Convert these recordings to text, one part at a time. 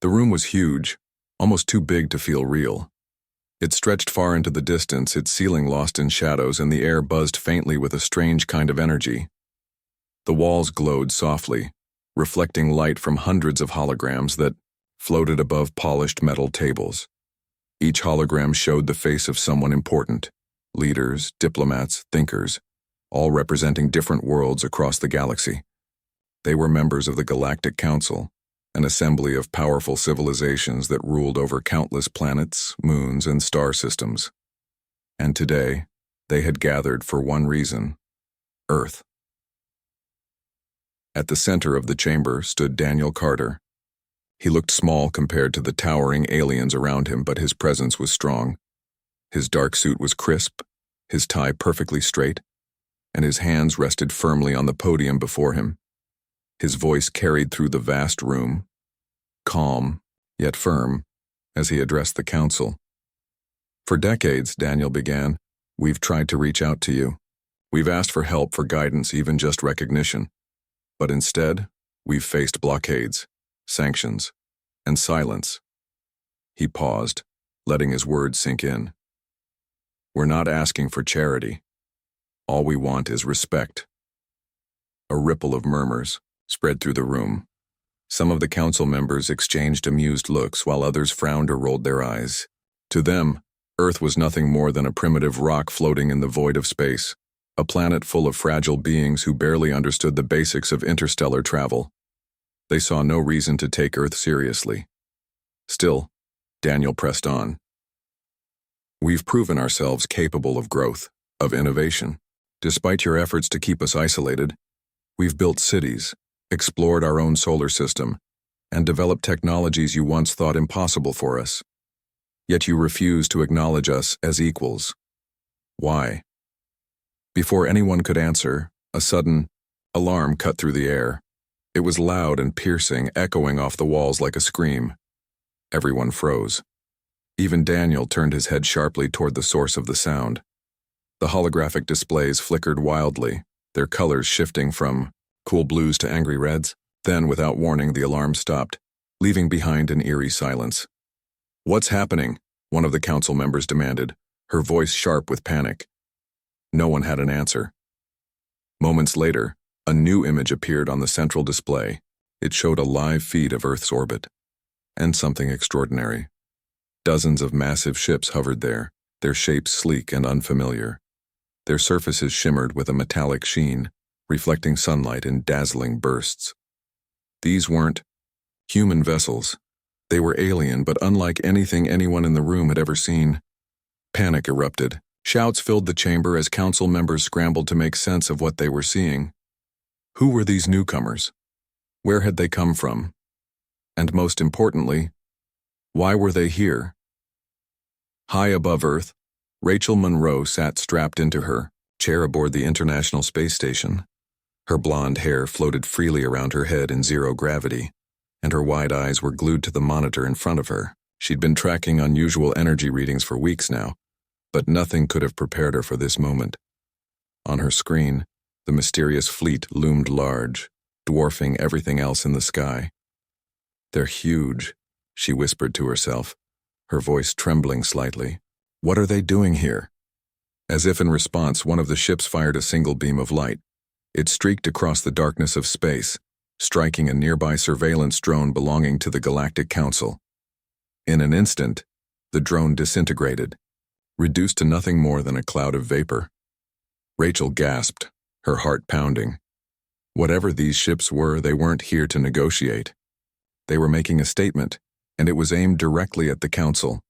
The room was huge, almost too big to feel real. It stretched far into the distance, its ceiling lost in shadows, and the air buzzed faintly with a strange kind of energy. The walls glowed softly, reflecting light from hundreds of holograms that floated above polished metal tables. Each hologram showed the face of someone important: leaders, diplomats, thinkers, all representing different worlds across the galaxy. They were members of the Galactic Council, an assembly of powerful civilizations that ruled over countless planets, moons, and star systems. And today, they had gathered for one reason: Earth. At the center of the chamber stood Daniel Carter. He looked small compared to the towering aliens around him, but his presence was strong. His dark suit was crisp, his tie perfectly straight, and his hands rested firmly on the podium before him. His voice carried through the vast room, calm yet firm, as he addressed the council. "For decades," Daniel began, "we've tried to reach out to you. We've asked for help, for guidance, even just recognition. But instead, we've faced blockades, sanctions, and silence." He paused, letting his words sink in. "We're not asking for charity. All we want is respect." A ripple of murmurs spread through the room. Some of the council members exchanged amused looks, while others frowned or rolled their eyes. To them, Earth was nothing more than a primitive rock floating in the void of space, a planet full of fragile beings who barely understood the basics of interstellar travel. They saw no reason to take Earth seriously. Still, Daniel pressed on. "We've proven ourselves capable of growth, of innovation. Despite your efforts to keep us isolated, we've built cities, explored our own solar system, and developed technologies you once thought impossible for us. Yet you refuse to acknowledge us as equals. Why?" Before anyone could answer, a sudden alarm cut through the air. It was loud and piercing, echoing off the walls like a scream. Everyone froze. Even Daniel turned his head sharply toward the source of the sound. The holographic displays flickered wildly, their colors shifting from cool blues to angry reds. Then, without warning, the alarm stopped, leaving behind an eerie silence. "What's happening?" one of the council members demanded, her voice sharp with panic. No one had an answer. Moments later, a new image appeared on the central display. It showed a live feed of Earth's orbit. And something extraordinary. Dozens of massive ships hovered there, their shapes sleek and unfamiliar. Their surfaces shimmered with a metallic sheen, reflecting sunlight in dazzling bursts. These weren't human vessels. They were alien, but unlike anything anyone in the room had ever seen. Panic erupted. Shouts filled the chamber as council members scrambled to make sense of what they were seeing. Who were these newcomers? Where had they come from? And most importantly, why were they here? High above Earth, Rachel Monroe sat strapped into her chair aboard the International Space Station. Her blonde hair floated freely around her head in zero gravity, and her wide eyes were glued to the monitor in front of her. She'd been tracking unusual energy readings for weeks now, but nothing could have prepared her for this moment. On her screen, the mysterious fleet loomed large, dwarfing everything else in the sky. "They're huge," she whispered to herself, her voice trembling slightly. "What are they doing here?" As if in response, one of the ships fired a single beam of light. It streaked across the darkness of space, striking a nearby surveillance drone belonging to the Galactic Council. In an instant, the drone disintegrated, reduced to nothing more than a cloud of vapor. Rachel gasped, her heart pounding. Whatever these ships were, they weren't here to negotiate. They were making a statement, and it was aimed directly at the Council.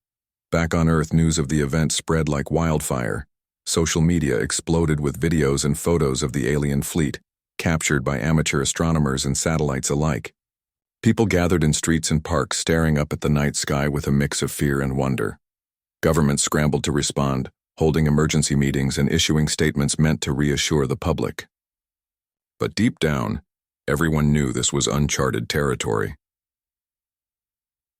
Back on Earth, news of the event spread like wildfire. Social media exploded with videos and photos of the alien fleet, captured by amateur astronomers and satellites alike. People gathered in streets and parks, staring up at the night sky with a mix of fear and wonder. Governments scrambled to respond, holding emergency meetings and issuing statements meant to reassure the public. But deep down, everyone knew this was uncharted territory.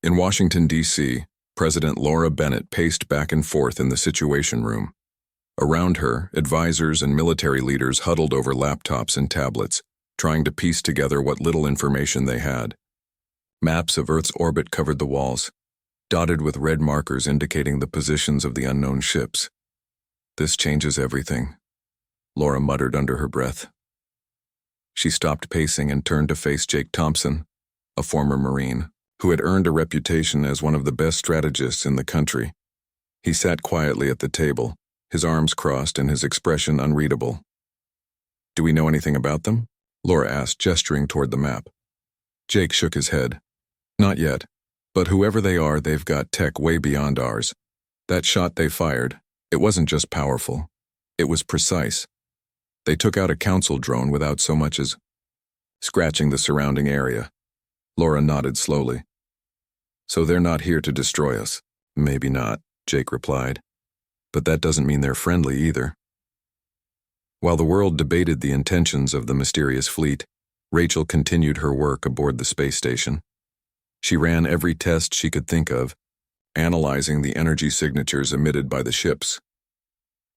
In Washington, D.C., President Laura Bennett paced back and forth in the Situation Room. Around her, advisors and military leaders huddled over laptops and tablets, trying to piece together what little information they had. Maps of Earth's orbit covered the walls, dotted with red markers indicating the positions of the unknown ships. "This changes everything," Laura muttered under her breath. She stopped pacing and turned to face Jake Thompson, a former Marine, who had earned a reputation as one of the best strategists in the country. He sat quietly at the table, his arms crossed and his expression unreadable. "Do we know anything about them?" Laura asked, gesturing toward the map. Jake shook his head. "Not yet, but whoever they are, they've got tech way beyond ours. That shot they fired, it wasn't just powerful, it was precise. They took out a council drone without so much as scratching the surrounding area." Laura nodded slowly. "So they're not here to destroy us?" "Maybe not," Jake replied. "But that doesn't mean they're friendly either." While the world debated the intentions of the mysterious fleet, Rachel continued her work aboard the space station. She ran every test she could think of, analyzing the energy signatures emitted by the ships.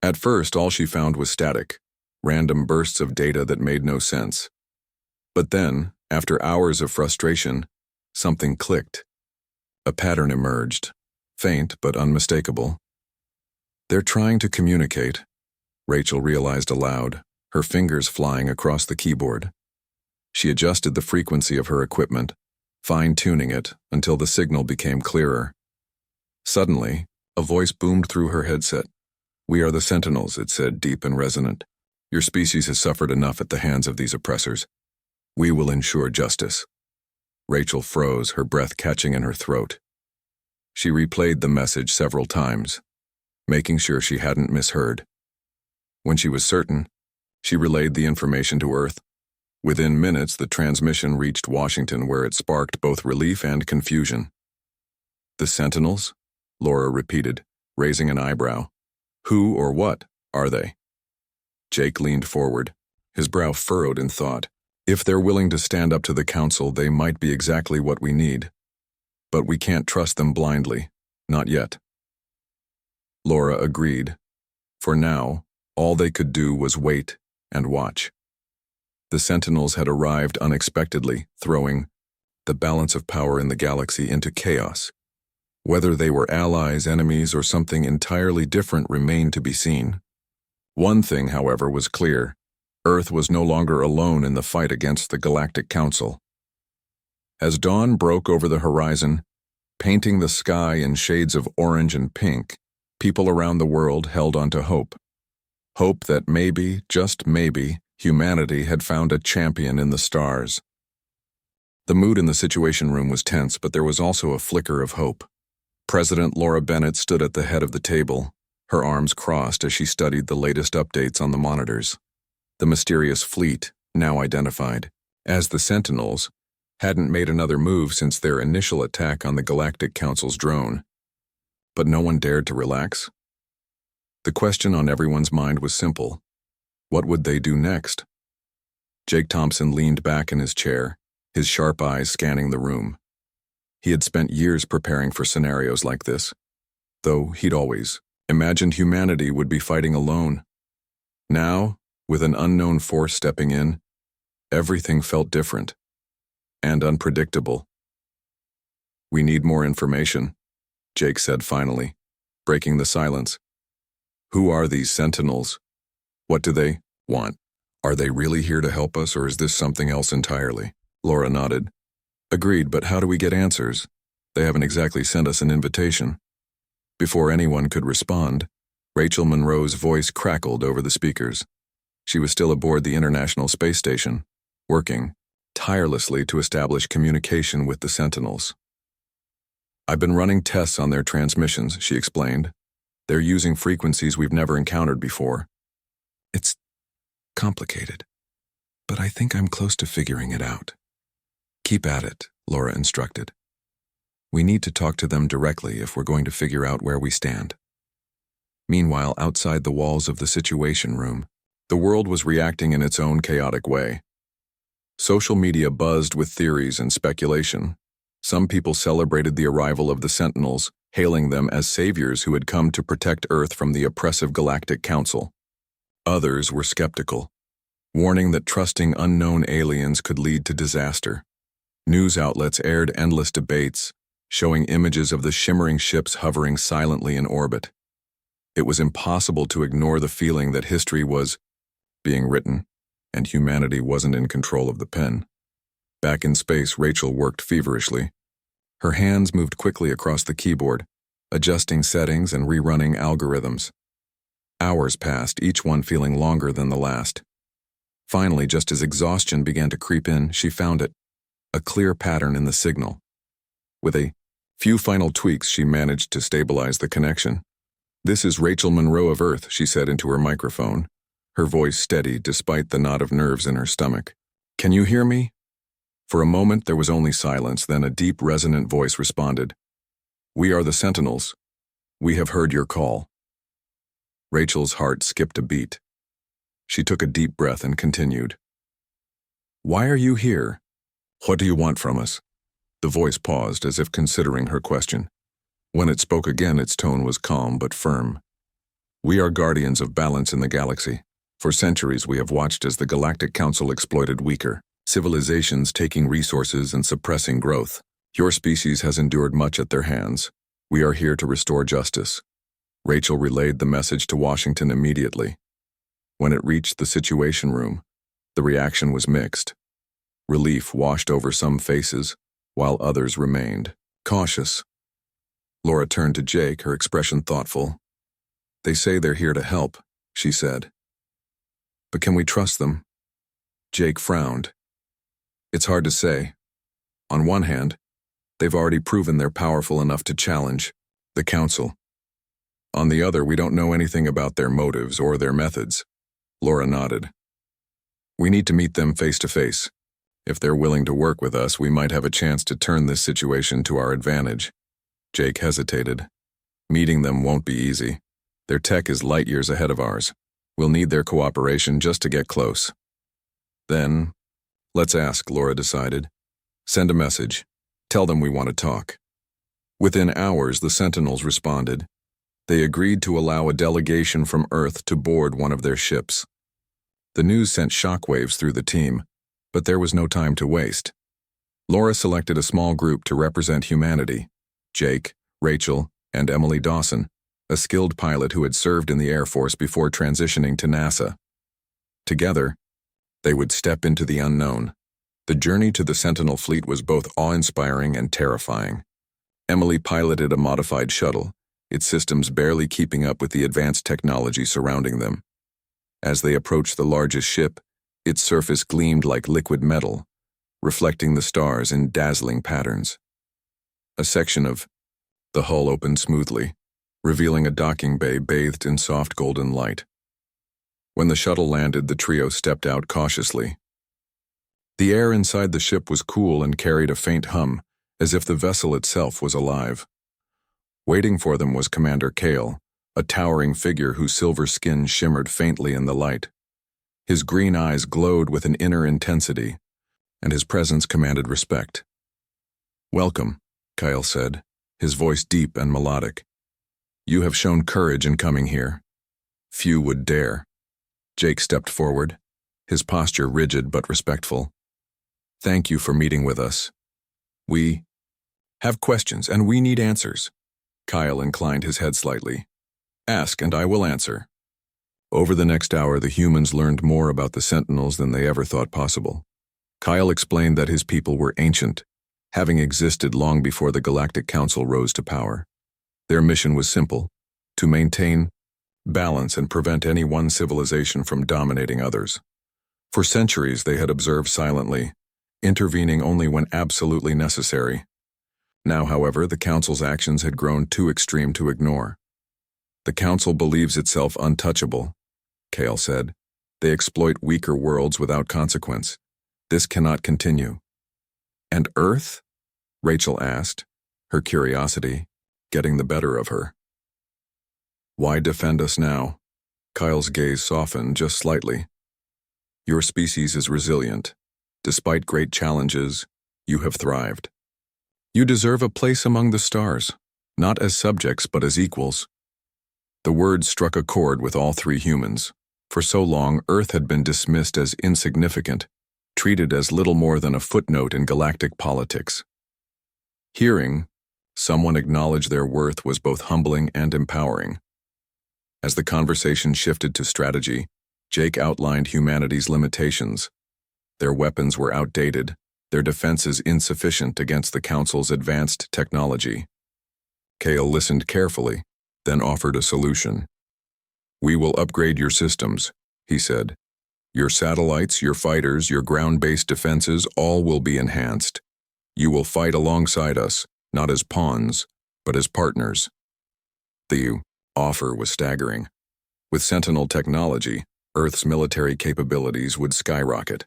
At first, all she found was static, random bursts of data that made no sense. But then, after hours of frustration, something clicked. A pattern emerged, faint but unmistakable. "They're trying to communicate," Rachel realized aloud, her fingers flying across the keyboard. She adjusted the frequency of her equipment, fine-tuning it until the signal became clearer. Suddenly, a voice boomed through her headset. "We are the Sentinels," it said, deep and resonant. "Your species has suffered enough at the hands of these oppressors. We will ensure justice." Rachel froze, her breath catching in her throat. She replayed the message several times, making sure she hadn't misheard. When she was certain, she relayed the information to Earth. Within minutes, the transmission reached Washington, where it sparked both relief and confusion. "The Sentinels?" Laura repeated, raising an eyebrow. "Who or what are they?" Jake leaned forward, his brow furrowed in thought. "If they're willing to stand up to the council, they might be exactly what we need. But we can't trust them blindly. Not yet." Laura agreed. For now, all they could do was wait and watch. The Sentinels had arrived unexpectedly, throwing the balance of power in the galaxy into chaos. Whether they were allies, enemies, or something entirely different remained to be seen. One thing, however, was clear. Earth was no longer alone in the fight against the Galactic Council. As dawn broke over the horizon, painting the sky in shades of orange and pink, people around the world held on to hope. Hope that maybe, just maybe, humanity had found a champion in the stars. The mood in the Situation Room was tense, but there was also a flicker of hope. President Laura Bennett stood at the head of the table, her arms crossed as she studied the latest updates on the monitors. The mysterious fleet, now identified as the Sentinels, hadn't made another move since their initial attack on the Galactic Council's drone. But no one dared to relax. The question on everyone's mind was simple. What would they do next? Jake Thompson leaned back in his chair, his sharp eyes scanning the room. He had spent years preparing for scenarios like this, though he'd always imagined humanity would be fighting alone. Now, with an unknown force stepping in, everything felt different and unpredictable. "We need more information," Jake said finally, breaking the silence. "Who are these Sentinels? What do they want? Are they really here to help us, or is this something else entirely?" Laura nodded. "Agreed, but how do we get answers? They haven't exactly sent us an invitation." Before anyone could respond, Rachel Monroe's voice crackled over the speakers. She was still aboard the International Space Station, working tirelessly to establish communication with the Sentinels. "I've been running tests on their transmissions," she explained. "They're using frequencies we've never encountered before." "It's complicated, but I think I'm close to figuring it out." "Keep at it," Laura instructed. "We need to talk to them directly if we're going to figure out where we stand." Meanwhile, outside the walls of the Situation Room, the world was reacting in its own chaotic way. Social media buzzed with theories and speculation. Some people celebrated the arrival of the Sentinels, hailing them as saviors who had come to protect Earth from the oppressive Galactic Council. Others were skeptical, warning that trusting unknown aliens could lead to disaster. News outlets aired endless debates, showing images of the shimmering ships hovering silently in orbit. It was impossible to ignore the feeling that history was being written, and humanity wasn't in control of the pen. Back in space, Rachel worked feverishly. Her hands moved quickly across the keyboard, adjusting settings and rerunning algorithms. Hours passed, each one feeling longer than the last. Finally, just as exhaustion began to creep in, she found it, a clear pattern in the signal. With a few final tweaks, she managed to stabilize the connection. "This is Rachel Monroe of Earth," she said into her microphone, her voice steady despite the knot of nerves in her stomach. "Can you hear me?" For a moment there was only silence, then a deep, resonant voice responded. "We are the Sentinels. We have heard your call." Rachel's heart skipped a beat. She took a deep breath and continued. "Why are you here? What do you want from us?" The voice paused as if considering her question. When it spoke again, its tone was calm but firm. "We are guardians of balance in the galaxy. For centuries we have watched as the Galactic Council exploited weaker civilizations, taking resources and suppressing growth. Your species has endured much at their hands. We are here to restore justice." Rachel relayed the message to Washington immediately. When it reached the Situation Room, the reaction was mixed. Relief washed over some faces, while others remained cautious. Laura turned to Jake, her expression thoughtful. "They say they're here to help," she said. "But can we trust them?" Jake frowned. "It's hard to say. On one hand, they've already proven they're powerful enough to challenge the Council. On the other, we don't know anything about their motives or their methods." Laura nodded. "We need to meet them face to face. If they're willing to work with us, we might have a chance to turn this situation to our advantage." Jake hesitated. "Meeting them won't be easy. Their tech is light years ahead of ours. We'll need their cooperation just to get close." "Then, let's ask," Laura decided. "Send a message. Tell them we want to talk." Within hours, the Sentinels responded. They agreed to allow a delegation from Earth to board one of their ships. The news sent shockwaves through the team, but there was no time to waste. Laura selected a small group to represent humanity: Jake, Rachel, and Emily Dawson, a skilled pilot who had served in the Air Force before transitioning to NASA. Together, they would step into the unknown. The journey to the Sentinel fleet was both awe-inspiring and terrifying. Emily piloted a modified shuttle, its systems barely keeping up with the advanced technology surrounding them. As they approached the largest ship, its surface gleamed like liquid metal, reflecting the stars in dazzling patterns. A section of the hull opened smoothly, revealing a docking bay bathed in soft golden light. When the shuttle landed, the trio stepped out cautiously. The air inside the ship was cool and carried a faint hum, as if the vessel itself was alive. Waiting for them was Commander Kale, a towering figure whose silver skin shimmered faintly in the light. His green eyes glowed with an inner intensity, and his presence commanded respect. "Welcome," Kyle said, his voice deep and melodic. "You have shown courage in coming here. Few would dare." Jake stepped forward, his posture rigid but respectful. "Thank you for meeting with us. We have questions and we need answers." Kyle inclined his head slightly. "Ask and I will answer." Over the next hour, the humans learned more about the Sentinels than they ever thought possible. Kyle explained that his people were ancient, having existed long before the Galactic Council rose to power. Their mission was simple: to maintain balance and prevent any one civilization from dominating others. For centuries they had observed silently, intervening only when absolutely necessary. Now, however, the Council's actions had grown too extreme to ignore. "The Council believes itself untouchable," Kale said. "They exploit weaker worlds without consequence. This cannot continue." "And Earth?" Rachel asked, her curiosity getting the better of her. "Why defend us now?" Kyle's gaze softened just slightly. "Your species is resilient. Despite great challenges, you have thrived. You deserve a place among the stars, not as subjects but as equals." The words struck a chord with all three humans. For so long, Earth had been dismissed as insignificant, treated as little more than a footnote in galactic politics. Hearing someone acknowledge their worth was both humbling and empowering. As the conversation shifted to strategy, Jake outlined humanity's limitations. Their weapons were outdated, their defenses insufficient against the Council's advanced technology. Kale listened carefully, then offered a solution. "We will upgrade your systems," he said. "Your satellites, your fighters, your ground-based defenses, all will be enhanced. You will fight alongside us, not as pawns, but as partners." The offer was staggering. With Sentinel technology, Earth's military capabilities would skyrocket.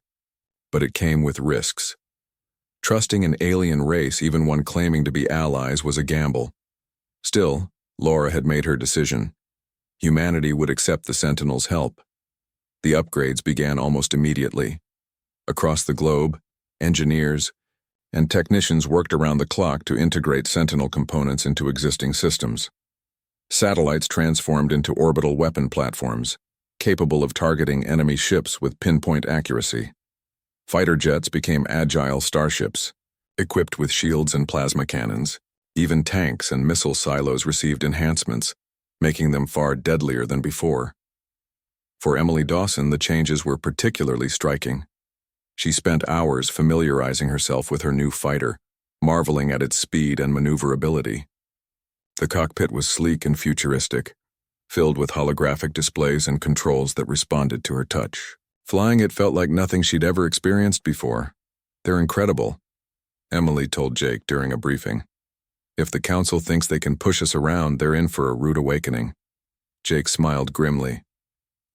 But it came with risks. Trusting an alien race, even one claiming to be allies, was a gamble. Still, Laura had made her decision. Humanity would accept the Sentinel's help. The upgrades began almost immediately. Across the globe, engineers and technicians worked around the clock to integrate Sentinel components into existing systems. Satellites transformed into orbital weapon platforms, capable of targeting enemy ships with pinpoint accuracy. Fighter jets became agile starships, equipped with shields and plasma cannons. Even tanks and missile silos received enhancements, making them far deadlier than before. For Emily Dawson, the changes were particularly striking. She spent hours familiarizing herself with her new fighter, marveling at its speed and maneuverability. The cockpit was sleek and futuristic, filled with holographic displays and controls that responded to her touch. Flying it felt like nothing she'd ever experienced before. "They're incredible," Emily told Jake during a briefing. "If the Council thinks they can push us around, they're in for a rude awakening." Jake smiled grimly.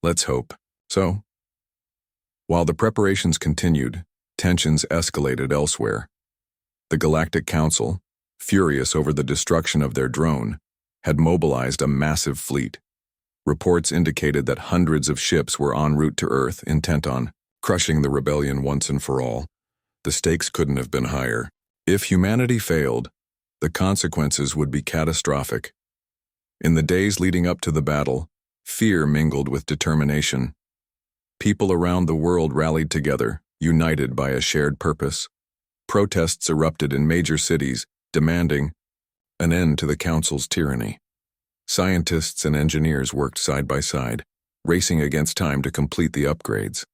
"Let's hope so." While the preparations continued, tensions escalated elsewhere. The Galactic Council, furious over the destruction of their drone, had mobilized a massive fleet. Reports indicated that hundreds of ships were en route to Earth, intent on crushing the rebellion once and for all. The stakes couldn't have been higher. If humanity failed, the consequences would be catastrophic. In the days leading up to the battle, fear mingled with determination. People around the world rallied together, united by a shared purpose. Protests erupted in major cities, demanding an end to the Council's tyranny. Scientists and engineers worked side by side, racing against time to complete the upgrades.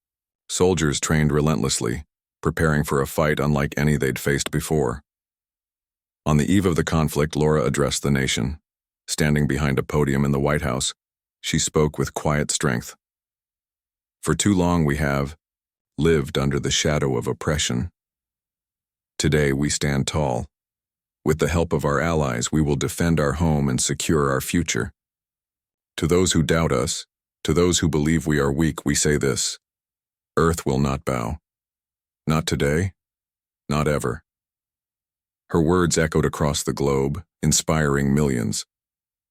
Soldiers trained relentlessly, preparing for a fight unlike any they'd faced before. On the eve of the conflict, Laura addressed the nation. Standing behind a podium in the White House, she spoke with quiet strength. "For too long we have lived under the shadow of oppression. Today we stand tall. With the help of our allies, we will defend our home and secure our future. To those who doubt us, to those who believe we are weak, we say this: Earth will not bow. Not today, not ever." Her words echoed across the globe, inspiring millions.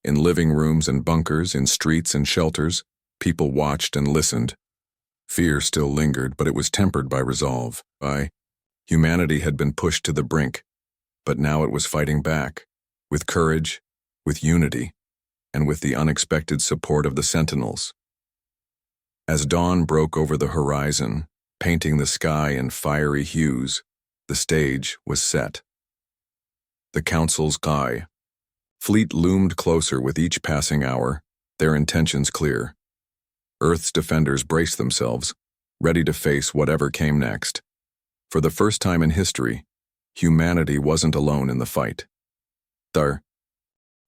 In living rooms and bunkers, in streets and shelters, people watched and listened. Fear still lingered, but it was tempered by resolve. Humanity had been pushed to the brink, but now it was fighting back, with courage, with unity, and with the unexpected support of the Sentinels. As dawn broke over the horizon, painting the sky in fiery hues, the stage was set. The Council's fleet loomed closer with each passing hour, their intentions clear. Earth's defenders braced themselves, ready to face whatever came next. For the first time in history, humanity wasn't alone in the fight. Their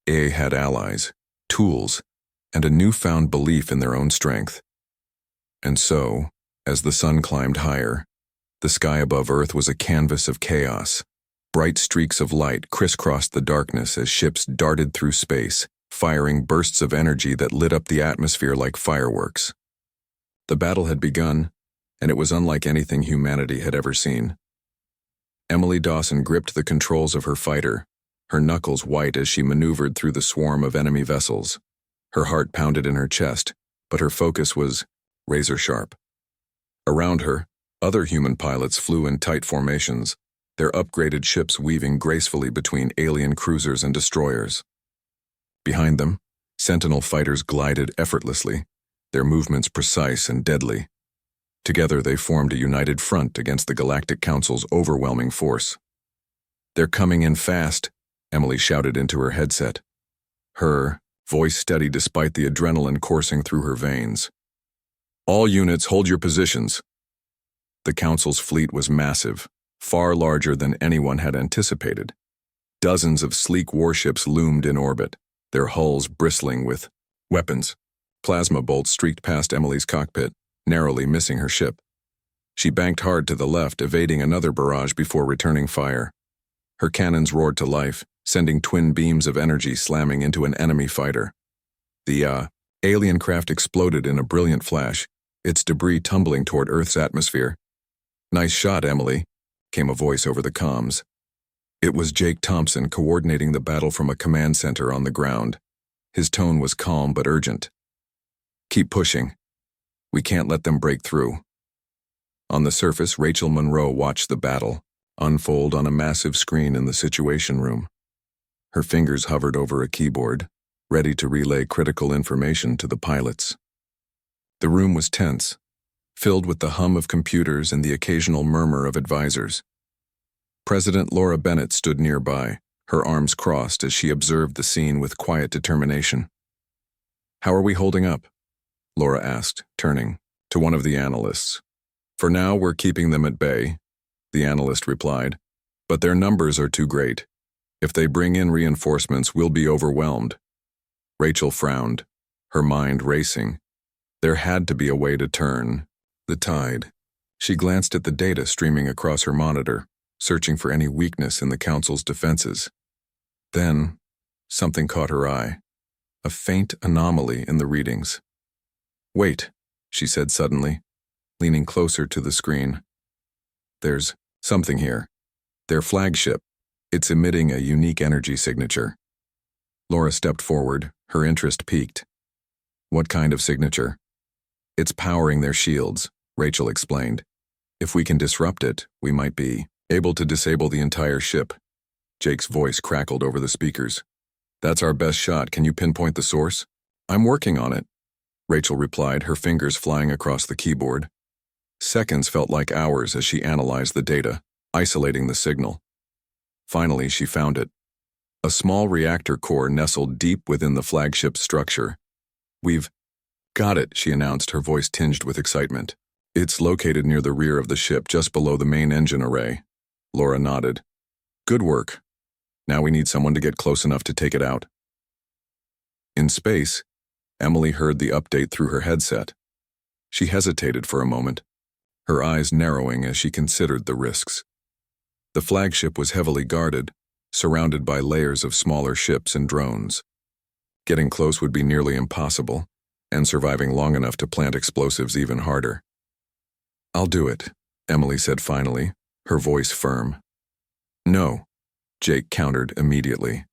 A had allies, tools, and a newfound belief in their own strength. And so, as the sun climbed higher, the sky above Earth was a canvas of chaos. Bright streaks of light crisscrossed the darkness as ships darted through space, firing bursts of energy that lit up the atmosphere like fireworks. The battle had begun, and it was unlike anything humanity had ever seen. Emily Dawson gripped the controls of her fighter, her knuckles white as she maneuvered through the swarm of enemy vessels. Her heart pounded in her chest, but her focus was razor sharp. Around her, other human pilots flew in tight formations, their upgraded ships weaving gracefully between alien cruisers and destroyers. Behind them, Sentinel fighters glided effortlessly, their movements precise and deadly. Together they formed a united front against the Galactic Council's overwhelming force. "They're coming in fast," Emily shouted into her headset. Her voice steady despite the adrenaline coursing through her veins. "All units, hold your positions." The Council's fleet was massive, far larger than anyone had anticipated. Dozens of sleek warships loomed in orbit, their hulls bristling with weapons. Plasma bolts streaked past Emily's cockpit, narrowly missing her ship. She banked hard to the left, evading another barrage before returning fire. Her cannons roared to life, sending twin beams of energy slamming into an enemy fighter. The alien craft exploded in a brilliant flash, its debris tumbling toward Earth's atmosphere. "Nice shot, Emily," came a voice over the comms. It was Jake Thompson coordinating the battle from a command center on the ground. His tone was calm but urgent. "Keep pushing. We can't let them break through." On the surface, Rachel Monroe watched the battle unfold on a massive screen in the Situation Room. Her fingers hovered over a keyboard, ready to relay critical information to the pilots. The room was tense, filled with the hum of computers and the occasional murmur of advisors. President Laura Bennett stood nearby, her arms crossed as she observed the scene with quiet determination. "How are we holding up?" Laura asked, turning to one of the analysts. "For now, we're keeping them at bay," the analyst replied, "but their numbers are too great. If they bring in reinforcements, we'll be overwhelmed." Rachel frowned, her mind racing. There had to be a way to turn the tide. She glanced at the data streaming across her monitor, searching for any weakness in the Council's defenses. Then, something caught her eye, a faint anomaly in the readings. "Wait," she said suddenly, leaning closer to the screen. "There's something here. Their flagship. It's emitting a unique energy signature." Laura stepped forward, her interest piqued. "What kind of signature?" "It's powering their shields," Rachel explained. "If we can disrupt it, we might be able to disable the entire ship." Jake's voice crackled over the speakers. "That's our best shot. Can you pinpoint the source?" "I'm working on it," Rachel replied, her fingers flying across the keyboard. Seconds felt like hours as she analyzed the data, isolating the signal. Finally, she found it. A small reactor core nestled deep within the flagship's structure. "We've got it," she announced, her voice tinged with excitement. "It's located near the rear of the ship, just below the main engine array." Laura nodded. "Good work. Now we need someone to get close enough to take it out." In space, Emily heard the update through her headset. She hesitated for a moment, her eyes narrowing as she considered the risks. The flagship was heavily guarded, surrounded by layers of smaller ships and drones. Getting close would be nearly impossible, and surviving long enough to plant explosives even harder. "I'll do it," Emily said finally, her voice firm. "No," Jake countered immediately.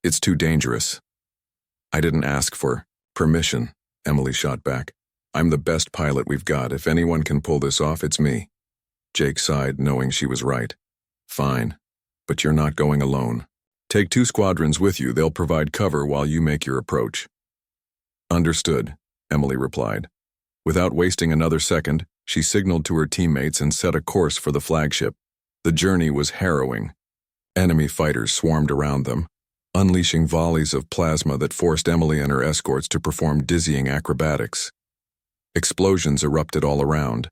"It's too dangerous." "I didn't ask for permission," Emily shot back. "I'm the best pilot we've got. If anyone can pull this off, it's me." Jake sighed, knowing she was right. "Fine, but you're not going alone. Take 2 squadrons with you. They'll provide cover while you make your approach." "Understood," Emily replied. Without wasting another second, she signaled to her teammates and set a course for the flagship. The journey was harrowing. Enemy fighters swarmed around them, unleashing volleys of plasma that forced Emily and her escorts to perform dizzying acrobatics. Explosions erupted all around,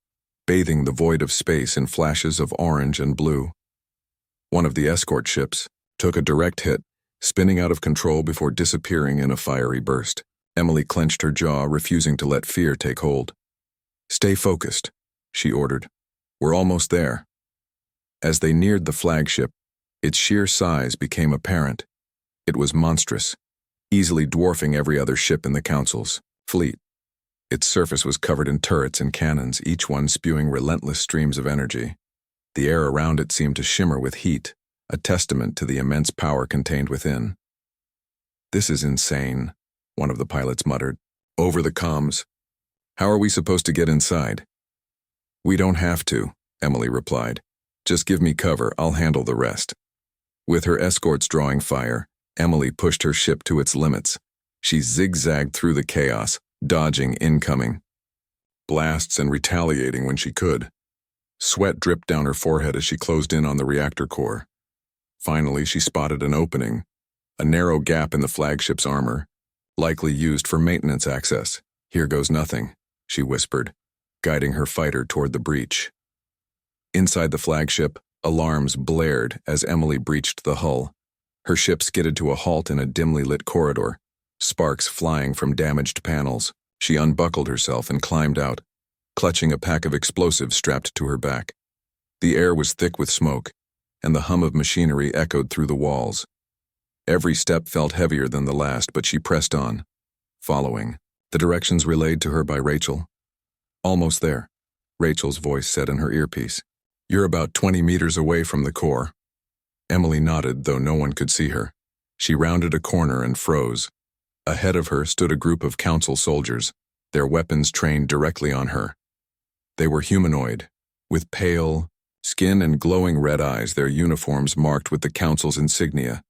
bathing the void of space in flashes of orange and blue. One of the escort ships took a direct hit, spinning out of control before disappearing in a fiery burst. Emily clenched her jaw, refusing to let fear take hold. "Stay focused," she ordered. "We're almost there." As they neared the flagship, its sheer size became apparent. It was monstrous, easily dwarfing every other ship in the Council's fleet. Its surface was covered in turrets and cannons, each one spewing relentless streams of energy. The air around it seemed to shimmer with heat, a testament to the immense power contained within. "This is insane," one of the pilots muttered, over the comms. "How are we supposed to get inside?" "We don't have to," Emily replied. "Just give me cover, I'll handle the rest." With her escorts drawing fire, Emily pushed her ship to its limits. She zigzagged through the chaos, dodging incoming blasts and retaliating when she could. Sweat dripped down her forehead as she closed in on the reactor core. Finally, she spotted an opening, a narrow gap in the flagship's armor, likely used for maintenance access. "Here goes nothing," she whispered, guiding her fighter toward the breach. Inside the flagship, alarms blared as Emily breached the hull. Her ship skidded to a halt in a dimly lit corridor, sparks flying from damaged panels. She unbuckled herself and climbed out, clutching a pack of explosives strapped to her back. The air was thick with smoke, and the hum of machinery echoed through the walls. Every step felt heavier than the last, but she pressed on, following the directions relayed to her by Rachel. "Almost there," Rachel's voice said in her earpiece. "You're about 20 meters away from the core." Emily nodded, though no one could see her. She rounded a corner and froze. Ahead of her stood a group of council soldiers, their weapons trained directly on her. They were humanoid, with pale skin and glowing red eyes, their uniforms marked with the council's insignia.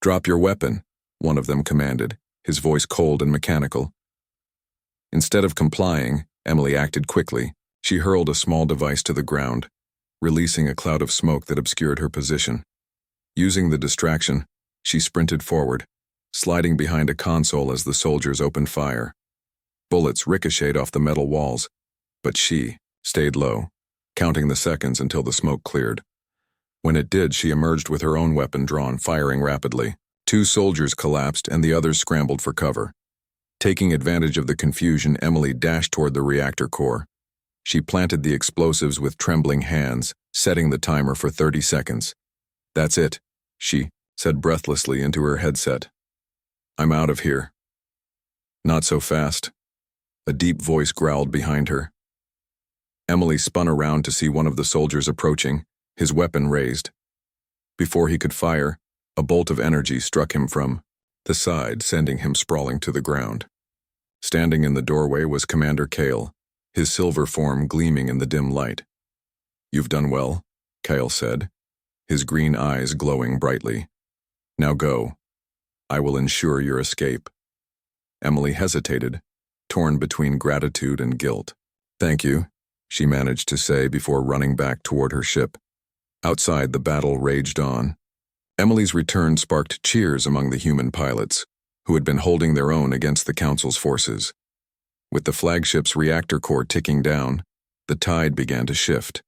"Drop your weapon," one of them commanded, his voice cold and mechanical. Instead of complying, Emily acted quickly. She hurled a small device to the ground, releasing a cloud of smoke that obscured her position. Using the distraction, she sprinted forward, sliding behind a console as the soldiers opened fire. Bullets ricocheted off the metal walls, but she stayed low, counting the seconds until the smoke cleared. When it did, she emerged with her own weapon drawn, firing rapidly. 2 soldiers collapsed and the others scrambled for cover. Taking advantage of the confusion, Emily dashed toward the reactor core. She planted the explosives with trembling hands, setting the timer for 30 seconds. "That's it," she said breathlessly into her headset. "I'm out of here." "Not so fast," a deep voice growled behind her. Emily spun around to see one of the soldiers approaching, his weapon raised. Before he could fire, a bolt of energy struck him from the side, sending him sprawling to the ground. Standing in the doorway was Commander Kale, his silver form gleaming in the dim light. "You've done well," Kale said, his green eyes glowing brightly. "Now go. I will ensure your escape." Emily hesitated, torn between gratitude and guilt. "Thank you," she managed to say before running back toward her ship. Outside, the battle raged on. Emily's return sparked cheers among the human pilots, who had been holding their own against the Council's forces. With the flagship's reactor core ticking down, the tide began to shift.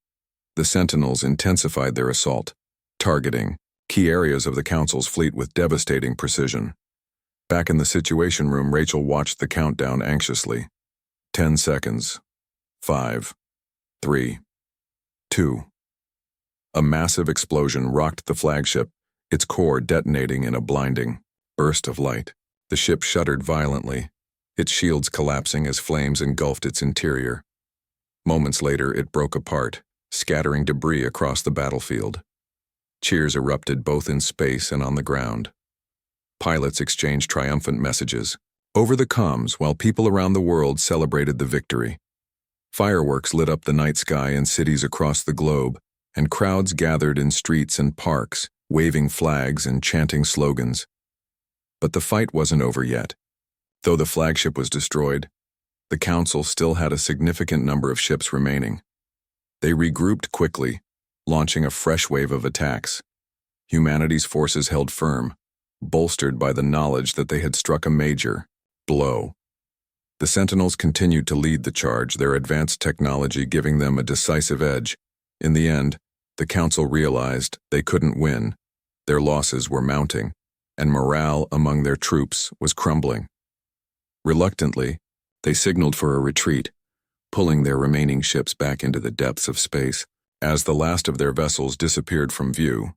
The Sentinels intensified their assault, targeting key areas of the Council's fleet with devastating precision. Back in the Situation Room, Rachel watched the countdown anxiously. 10 seconds. 5, 3, 2. A massive explosion rocked the flagship, its core detonating in a blinding burst of light. The ship shuddered violently, its shields collapsing as flames engulfed its interior. Moments later, it broke apart, scattering debris across the battlefield. Cheers erupted both in space and on the ground. Pilots exchanged triumphant messages over the comms while people around the world celebrated the victory. Fireworks lit up the night sky in cities across the globe, and crowds gathered in streets and parks, waving flags and chanting slogans. But the fight wasn't over yet. Though the flagship was destroyed, the Council still had a significant number of ships remaining. They regrouped quickly, launching a fresh wave of attacks. Humanity's forces held firm, bolstered by the knowledge that they had struck a major blow. The Sentinels continued to lead the charge, their advanced technology giving them a decisive edge. In the end, the Council realized they couldn't win. Their losses were mounting, and morale among their troops was crumbling. Reluctantly, they signaled for a retreat, pulling their remaining ships back into the depths of space. As the last of their vessels disappeared from view,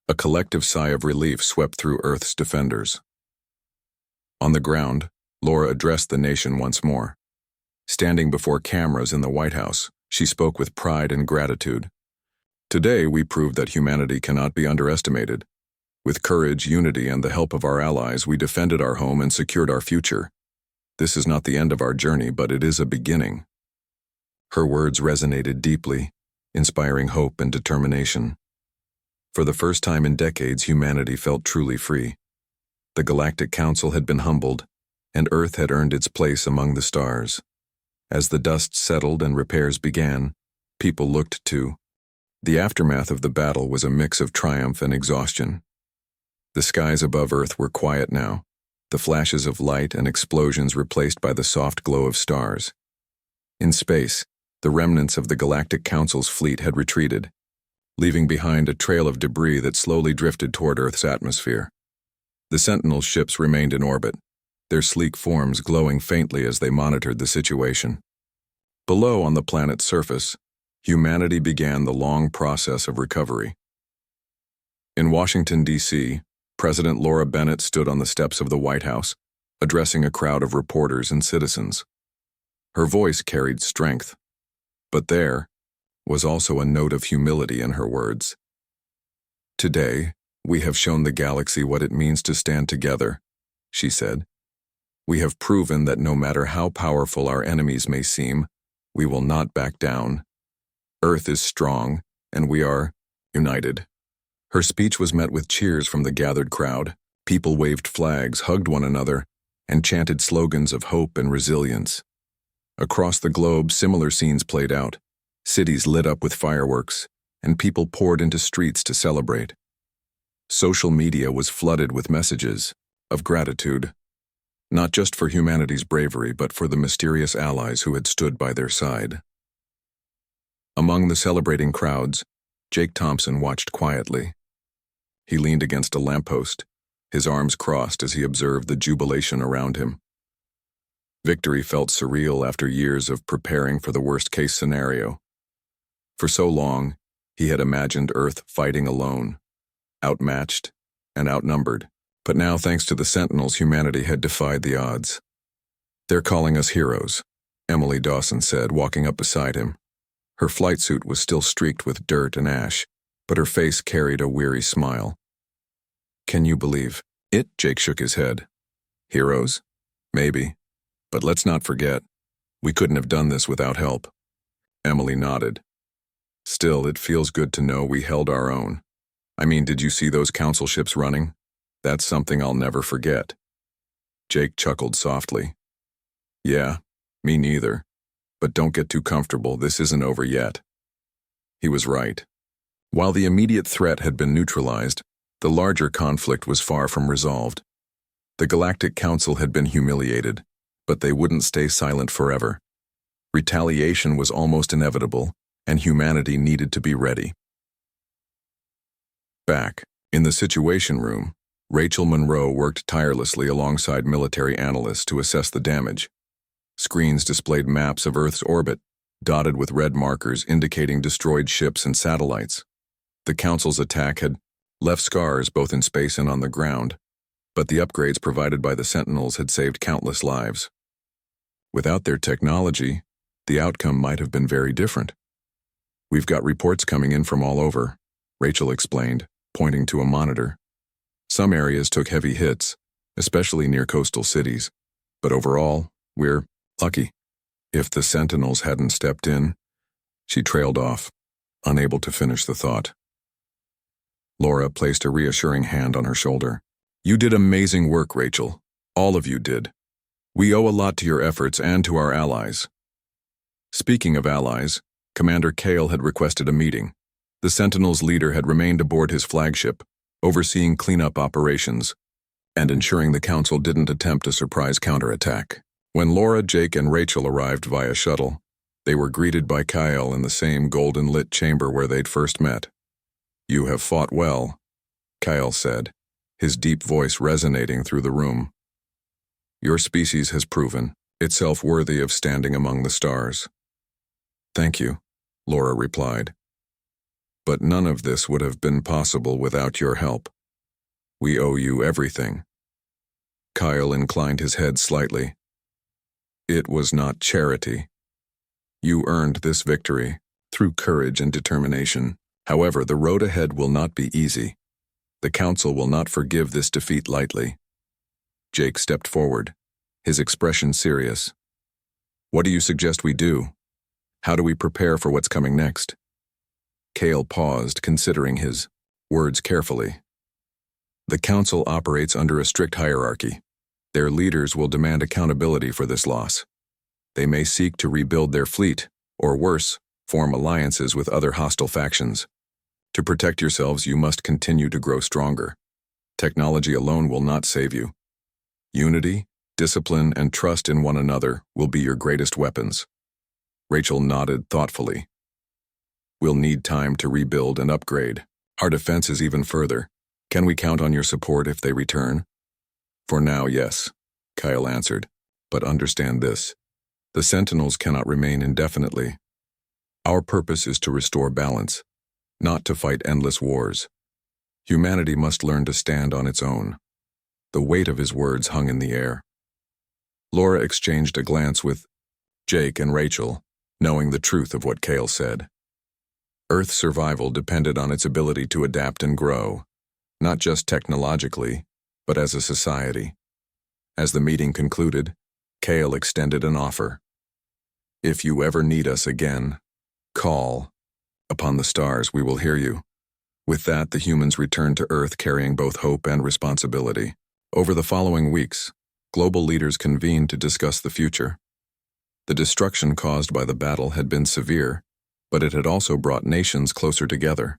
a collective sigh of relief swept through Earth's defenders. On the ground, Laura addressed the nation once more. Standing before cameras in the White House, she spoke with pride and gratitude. "Today, we proved that humanity cannot be underestimated. With courage, unity, and the help of our allies, we defended our home and secured our future. This is not the end of our journey, but it is a beginning." Her words resonated deeply, inspiring hope and determination. For the first time in decades, humanity felt truly free. The Galactic Council had been humbled, and Earth had earned its place among the stars. As the dust settled and repairs began, people looked too. The aftermath of the battle was a mix of triumph and exhaustion. The skies above Earth were quiet now, the flashes of light and explosions replaced by the soft glow of stars. In space, the remnants of the Galactic Council's fleet had retreated, leaving behind a trail of debris that slowly drifted toward Earth's atmosphere. The Sentinel ships remained in orbit, their sleek forms glowing faintly as they monitored the situation. Below on the planet's surface, humanity began the long process of recovery. In Washington, D.C., President Laura Bennett stood on the steps of the White House, addressing a crowd of reporters and citizens. Her voice carried strength, but there was also a note of humility in her words. "Today, we have shown the galaxy what it means to stand together," she said. "We have proven that no matter how powerful our enemies may seem, we will not back down. Earth is strong, and we are united." Her speech was met with cheers from the gathered crowd. People waved flags, hugged one another, and chanted slogans of hope and resilience. Across the globe, similar scenes played out. Cities lit up with fireworks, and people poured into streets to celebrate. Social media was flooded with messages of gratitude, not just for humanity's bravery, but for the mysterious allies who had stood by their side. Among the celebrating crowds, Jake Thompson watched quietly. He leaned against a lamppost, his arms crossed as he observed the jubilation around him. Victory felt surreal after years of preparing for the worst-case scenario. For so long, he had imagined Earth fighting alone, outmatched and outnumbered. But now, thanks to the Sentinels, humanity had defied the odds. "They're calling us heroes," Emily Dawson said, walking up beside him. Her flight suit was still streaked with dirt and ash, but her face carried a weary smile. "Can you believe it?" Jake shook his head. "Heroes? Maybe. But let's not forget, we couldn't have done this without help." Emily nodded. "Still, it feels good to know we held our own. I mean, did you see those council ships running? That's something I'll never forget." Jake chuckled softly. "Yeah, me neither. But don't get too comfortable, this isn't over yet." He was right. While the immediate threat had been neutralized, the larger conflict was far from resolved. The Galactic Council had been humiliated, but they wouldn't stay silent forever. Retaliation was almost inevitable, and humanity needed to be ready. Back in the Situation Room, Rachel Monroe worked tirelessly alongside military analysts to assess the damage. Screens displayed maps of Earth's orbit, dotted with red markers indicating destroyed ships and satellites. The Council's attack had left scars both in space and on the ground, but the upgrades provided by the Sentinels had saved countless lives. Without their technology, the outcome might have been very different. "We've got reports coming in from all over," Rachel explained, pointing to a monitor. "Some areas took heavy hits, especially near coastal cities, but overall, we're lucky." If the Sentinels hadn't stepped in, she trailed off, unable to finish the thought. Laura placed a reassuring hand on her shoulder. "You did amazing work, Rachel. All of you did. We owe a lot to your efforts and to our allies." Speaking of allies, Commander Kale had requested a meeting. The Sentinels' leader had remained aboard his flagship, overseeing cleanup operations and ensuring the Council didn't attempt a surprise counterattack. When Laura, Jake, and Rachel arrived via shuttle, they were greeted by Kyle in the same golden-lit chamber where they'd first met. "You have fought well," Kyle said, his deep voice resonating through the room. "Your species has proven itself worthy of standing among the stars." "Thank you," Laura replied. "But none of this would have been possible without your help. We owe you everything." Kyle inclined his head slightly. "It was not charity. You earned this victory through courage and determination. However, the road ahead will not be easy. The Council will not forgive this defeat lightly." Jake stepped forward, his expression serious. "What do you suggest we do? How do we prepare for what's coming next?" Kale paused, considering his words carefully. "The Council operates under a strict hierarchy. Their leaders will demand accountability for this loss. They may seek to rebuild their fleet, or worse, form alliances with other hostile factions. To protect yourselves, you must continue to grow stronger. Technology alone will not save you. Unity, discipline, and trust in one another will be your greatest weapons. Rachel nodded thoughtfully. We'll need time to rebuild and upgrade. Our defense is even further. Can we count on your support if they return? For now, yes, Kyle answered. But understand this. The Sentinels cannot remain indefinitely. Our purpose is to restore balance, not to fight endless wars. Humanity must learn to stand on its own. The weight of his words hung in the air. Laura exchanged a glance with Jake and Rachel, knowing the truth of what Kale said. Earth's survival depended on its ability to adapt and grow, not just technologically, but as a society. As the meeting concluded, Kale extended an offer. If you ever need us again, call. Upon the stars, we will hear you. With that, the humans returned to Earth carrying both hope and responsibility. Over the following weeks, global leaders convened to discuss the future. The destruction caused by the battle had been severe, but it had also brought nations closer together.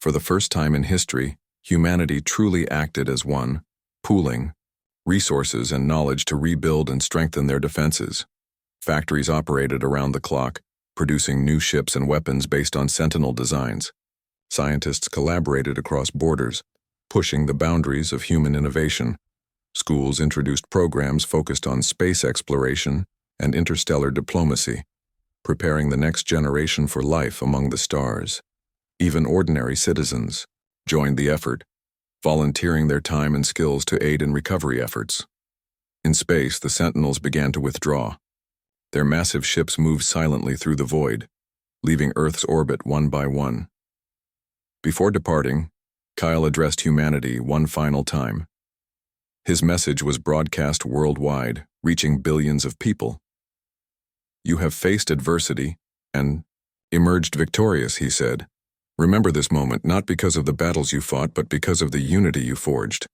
For the first time in history, humanity truly acted as one, pooling resources and knowledge to rebuild and strengthen their defenses. Factories operated around the clock, producing new ships and weapons based on Sentinel designs. Scientists collaborated across borders, pushing the boundaries of human innovation. Schools introduced programs focused on space exploration and interstellar diplomacy, preparing the next generation for life among the stars. Even ordinary citizens joined the effort, volunteering their time and skills to aid in recovery efforts. In space, the Sentinels began to withdraw. Their massive ships moved silently through the void, leaving Earth's orbit one by one. Before departing, Kyle addressed humanity one final time. His message was broadcast worldwide, reaching billions of people. You have faced adversity and emerged victorious, he said. Remember this moment not because of the battles you fought, but because of the unity you forged.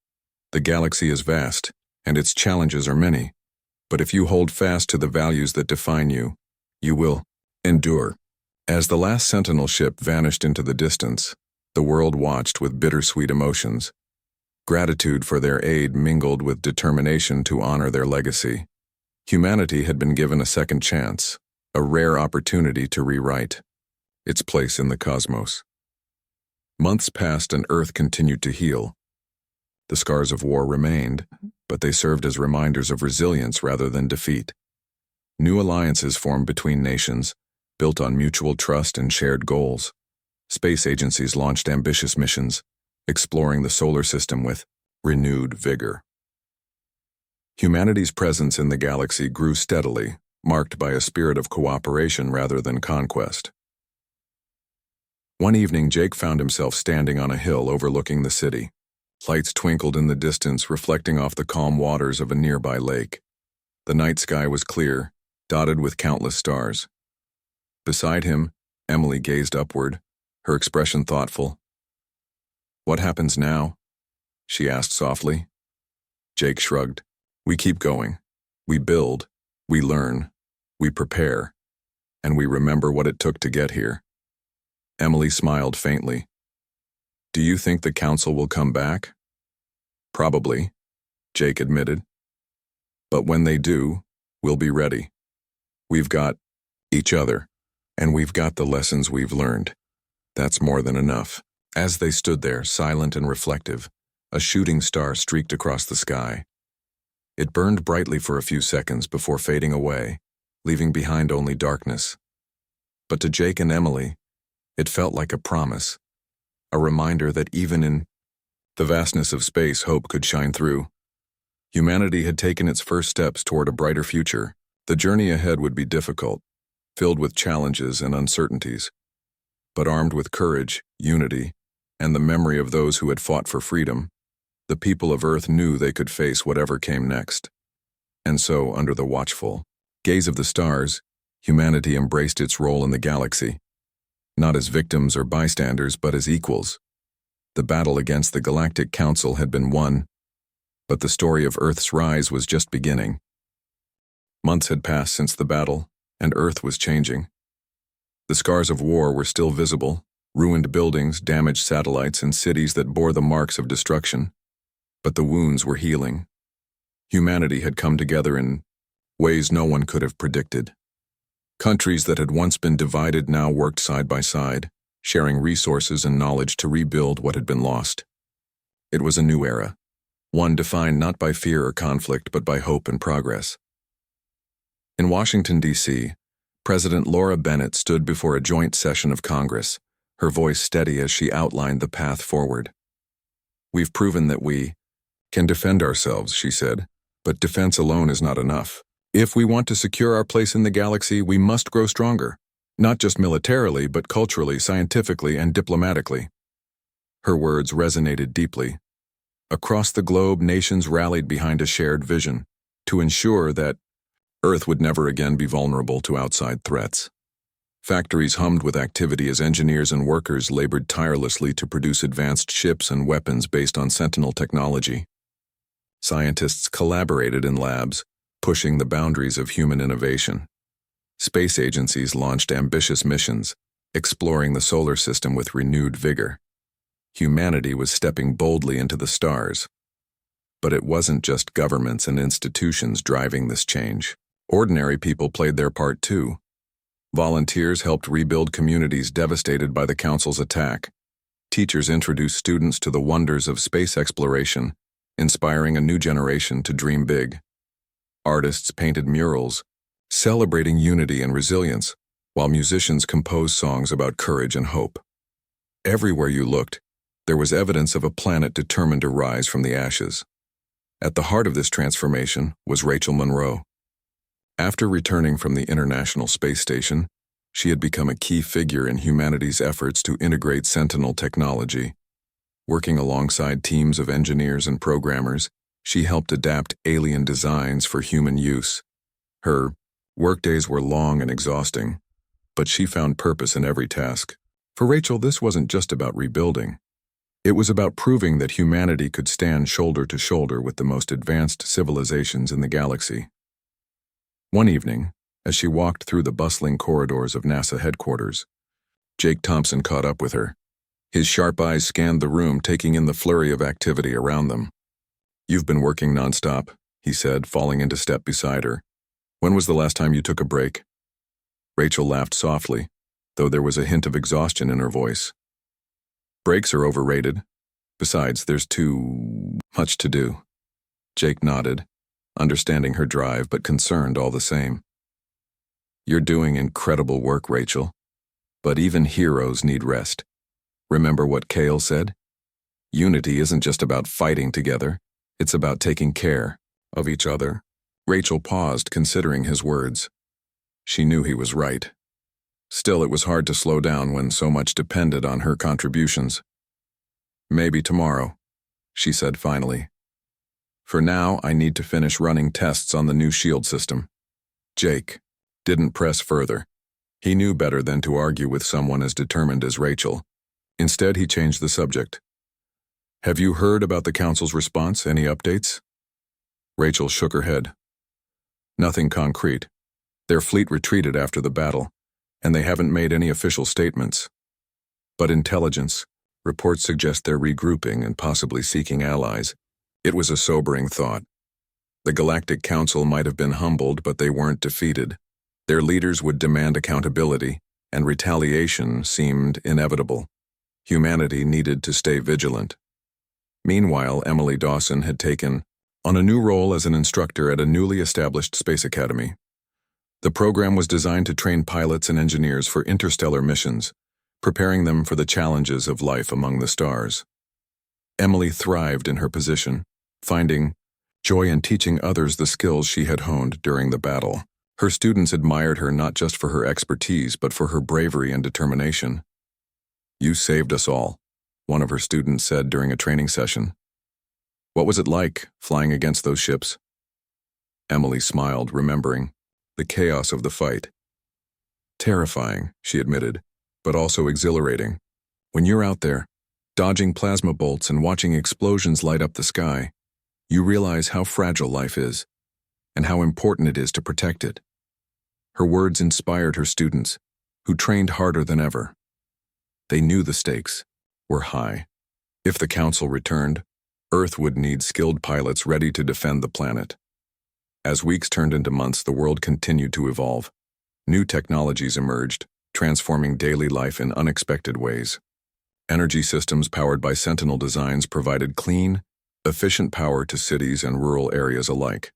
The galaxy is vast, and its challenges are many. But if you hold fast to the values that define you, you will endure. As the last Sentinel ship vanished into the distance, the world watched with bittersweet emotions. Gratitude for their aid mingled with determination to honor their legacy. Humanity had been given a second chance, a rare opportunity to rewrite its place in the cosmos. Months passed and Earth continued to heal. The scars of war remained, but they served as reminders of resilience rather than defeat. New alliances formed between nations, built on mutual trust and shared goals. Space agencies launched ambitious missions, exploring the solar system with renewed vigor. Humanity's presence in the galaxy grew steadily, marked by a spirit of cooperation rather than conquest. One evening, Jake found himself standing on a hill overlooking the city. Lights twinkled in the distance, reflecting off the calm waters of a nearby lake. The night sky was clear, dotted with countless stars. Beside him, Emily gazed upward, her expression thoughtful. "What happens now?" she asked softly. Jake shrugged. "We keep going. We build, we learn, we prepare, and we remember what it took to get here." Emily smiled faintly. "Do you think the council will come back?" "Probably," Jake admitted. "But when they do, we'll be ready. We've got each other, and we've got the lessons we've learned. That's more than enough." As they stood there, silent and reflective, a shooting star streaked across the sky. It burned brightly for a few seconds before fading away, leaving behind only darkness. But to Jake and Emily, it felt like a promise, a reminder that even in the vastness of space, hope could shine through. Humanity had taken its first steps toward a brighter future. The journey ahead would be difficult, filled with challenges and uncertainties. But armed with courage, unity, and the memory of those who had fought for freedom, the people of Earth knew they could face whatever came next. And so, under the watchful gaze of the stars, humanity embraced its role in the galaxy, not as victims or bystanders, but as equals. The battle against the Galactic Council had been won, but the story of Earth's rise was just beginning. Months had passed since the battle, and Earth was changing. The scars of war were still visible, ruined buildings, damaged satellites, and cities that bore the marks of destruction. But the wounds were healing. Humanity had come together in ways no one could have predicted. Countries that had once been divided now worked side by side, sharing resources and knowledge to rebuild what had been lost. It was a new era, one defined not by fear or conflict but by hope and progress. In Washington, D.C., President Laura Bennett stood before a joint session of Congress, her voice steady as she outlined the path forward. "We've proven that we can defend ourselves," she said, "but defense alone is not enough. If we want to secure our place in the galaxy, we must grow stronger, not just militarily, but culturally, scientifically, and diplomatically." Her words resonated deeply. Across the globe, nations rallied behind a shared vision to ensure that Earth would never again be vulnerable to outside threats. Factories hummed with activity as engineers and workers labored tirelessly to produce advanced ships and weapons based on Sentinel technology. Scientists collaborated in labs, pushing the boundaries of human innovation. Space agencies launched ambitious missions, exploring the solar system with renewed vigor. Humanity was stepping boldly into the stars. But it wasn't just governments and institutions driving this change. Ordinary people played their part too. Volunteers helped rebuild communities devastated by the Council's attack. Teachers introduced students to the wonders of space exploration, inspiring a new generation to dream big. Artists painted murals, celebrating unity and resilience, while musicians composed songs about courage and hope. Everywhere you looked, there was evidence of a planet determined to rise from the ashes. At the heart of this transformation was Rachel Monroe. After returning from the International Space Station, she had become a key figure in humanity's efforts to integrate Sentinel technology. Working alongside teams of engineers and programmers, she helped adapt alien designs for human use. Her workdays were long and exhausting, but she found purpose in every task. For Rachel, this wasn't just about rebuilding. It was about proving that humanity could stand shoulder to shoulder with the most advanced civilizations in the galaxy. One evening, as she walked through the bustling corridors of NASA headquarters, Jake Thompson caught up with her. His sharp eyes scanned the room, taking in the flurry of activity around them. "You've been working nonstop," he said, falling into step beside her. "When was the last time you took a break?" Rachel laughed softly, though there was a hint of exhaustion in her voice. "Breaks are overrated. Besides, there's too much to do." Jake nodded, understanding her drive but concerned all the same. "You're doing incredible work, Rachel. But even heroes need rest. Remember what Kale said? Unity isn't just about fighting together, it's about taking care of each other." Rachel paused, considering his words. She knew he was right. Still, it was hard to slow down when so much depended on her contributions. "Maybe tomorrow," she said finally. "For now, I need to finish running tests on the new shield system." Jake didn't press further. He knew better than to argue with someone as determined as Rachel. Instead, he changed the subject. "Have you heard about the Council's response? Any updates?" Rachel shook her head. "Nothing concrete. Their fleet retreated after the battle, and they haven't made any official statements. But intelligence reports suggest they're regrouping and possibly seeking allies." It was a sobering thought. The Galactic Council might have been humbled, but they weren't defeated. Their leaders would demand accountability, and retaliation seemed inevitable. Humanity needed to stay vigilant. Meanwhile, Emily Dawson had taken on a new role as an instructor at a newly established space academy. The program was designed to train pilots and engineers for interstellar missions, preparing them for the challenges of life among the stars. Emily thrived in her position, finding joy in teaching others the skills she had honed during the battle. Her students admired her not just for her expertise, but for her bravery and determination. "You saved us all," one of her students said during a training session. "What was it like, flying against those ships?" Emily smiled, remembering the chaos of the fight. "Terrifying," she admitted, "but also exhilarating. When you're out there, dodging plasma bolts and watching explosions light up the sky, you realize how fragile life is. and how important it is to protect it. Her words inspired her students, who trained harder than ever. They knew the stakes were high. If the Council returned, Earth would need skilled pilots ready to defend the planet. As weeks turned into months, the world continued to evolve. New technologies emerged, transforming daily life in unexpected ways. Energy systems powered by Sentinel designs provided clean, efficient power to cities and rural areas alike.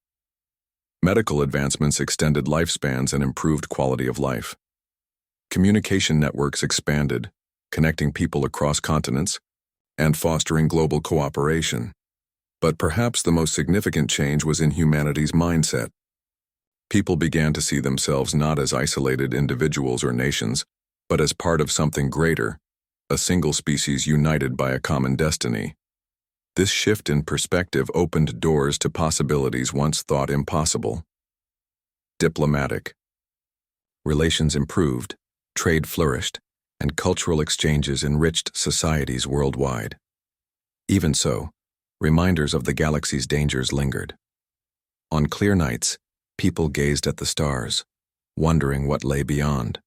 Medical advancements extended lifespans and improved quality of life. Communication networks expanded, connecting people across continents and fostering global cooperation. But perhaps the most significant change was in humanity's mindset. People began to see themselves not as isolated individuals or nations, but as part of something greater, a single species united by a common destiny. This shift in perspective opened doors to possibilities once thought impossible. Diplomatic. Relations improved, trade flourished, and cultural exchanges enriched societies worldwide. Even so, reminders of the galaxy's dangers lingered. On clear nights, people gazed at the stars, wondering what lay beyond.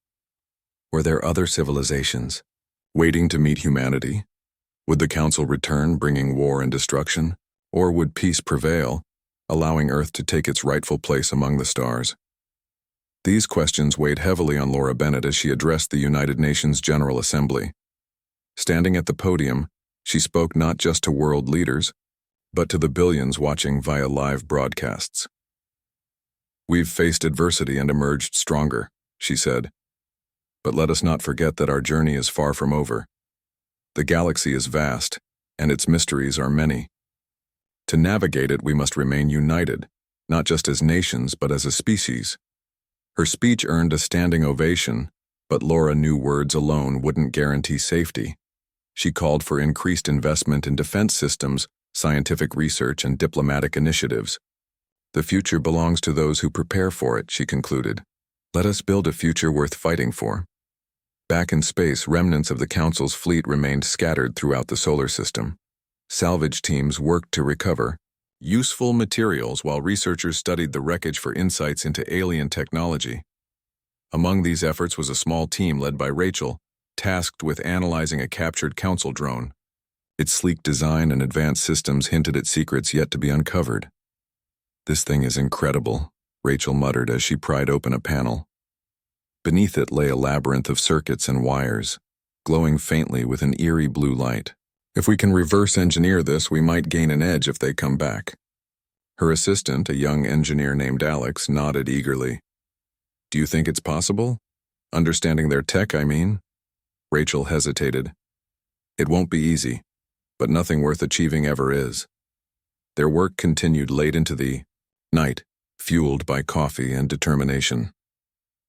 Were there other civilizations, waiting to meet humanity? Would the Council return, bringing war and destruction? Or would peace prevail, allowing Earth to take its rightful place among the stars? These questions weighed heavily on Laura Bennett as she addressed the United Nations General Assembly. Standing at the podium, she spoke not just to world leaders, but to the billions watching via live broadcasts. "We've faced adversity and emerged stronger," she said. "But let us not forget that our journey is far from over. The galaxy is vast, and its mysteries are many. To navigate it, we must remain united, not just as nations, but as a species." Her speech earned a standing ovation, but Laura knew words alone wouldn't guarantee safety. She called for increased investment in defense systems, scientific research, and diplomatic initiatives. "The future belongs to those who prepare for it," she concluded. "Let us build a future worth fighting for." Back in space, remnants of the Council's fleet remained scattered throughout the solar system. Salvage teams worked to recover useful materials while researchers studied the wreckage for insights into alien technology. Among these efforts was a small team led by Rachel, tasked with analyzing a captured Council drone. Its sleek design and advanced systems hinted at secrets yet to be uncovered. "This thing is incredible," Rachel muttered as she pried open a panel. Beneath it lay a labyrinth of circuits and wires, glowing faintly with an eerie blue light. "If we can reverse engineer this, we might gain an edge if they come back." Her assistant, a young engineer named Alex, nodded eagerly. "Do you think it's possible? Understanding their tech, I mean?" Rachel hesitated. "It won't be easy, but nothing worth achieving ever is." Their work continued late into the night, fueled by coffee and determination.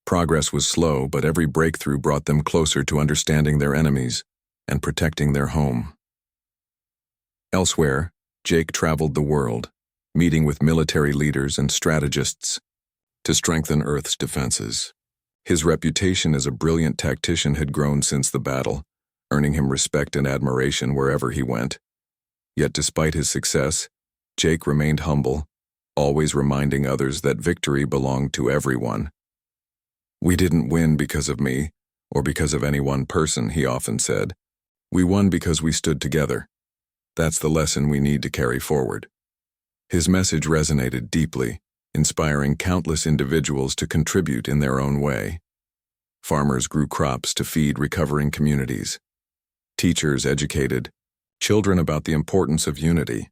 Progress was slow, but every breakthrough brought them closer to understanding their enemies and protecting their home. Elsewhere, Jake traveled the world, meeting with military leaders and strategists to strengthen Earth's defenses. His reputation as a brilliant tactician had grown since the battle, earning him respect and admiration wherever he went. Yet despite his success, Jake remained humble, always reminding others that victory belonged to everyone. "We didn't win because of me, or because of any one person," he often said. "We won because we stood together. That's the lesson we need to carry forward." His message resonated deeply, inspiring countless individuals to contribute in their own way. Farmers grew crops to feed recovering communities. Teachers educated children about the importance of unity.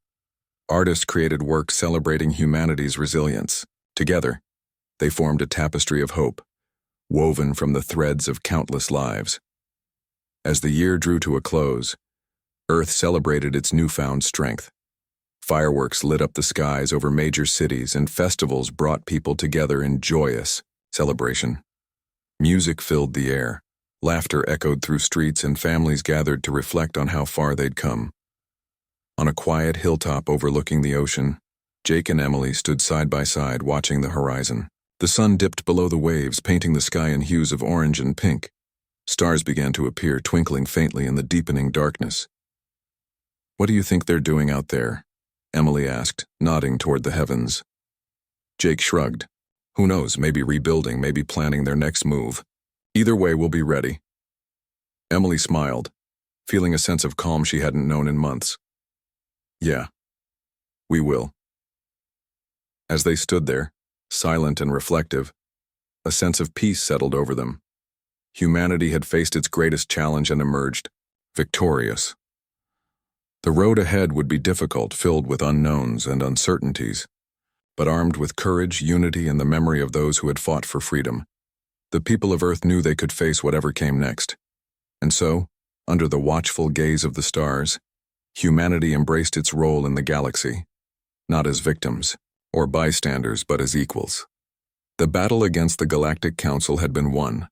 Artists created work celebrating humanity's resilience. Together, they formed a tapestry of hope, woven from the threads of countless lives. As the year drew to a close, Earth celebrated its newfound strength. Fireworks lit up the skies over major cities, and festivals brought people together in joyous celebration. Music filled the air, laughter echoed through streets, and families gathered to reflect on how far they'd come. On a quiet hilltop overlooking the ocean, Jake and Emily stood side by side watching the horizon. The sun dipped below the waves, painting the sky in hues of orange and pink. Stars began to appear, twinkling faintly in the deepening darkness. "What do you think they're doing out there?" Emily asked, nodding toward the heavens. Jake shrugged. Who knows, maybe rebuilding, maybe planning their next move. Either way, we'll be ready. Emily smiled, feeling a sense of calm she hadn't known in months. Yeah, we will. As they stood there, silent and reflective, a sense of peace settled over them. Humanity had faced its greatest challenge and emerged victorious. The road ahead would be difficult, filled with unknowns and uncertainties, but armed with courage, unity, and the memory of those who had fought for freedom, the people of Earth knew they could face whatever came next. And so, under the watchful gaze of the stars, humanity embraced its role in the galaxy, not as victims or bystanders, but as equals. The battle against the Galactic Council had been won,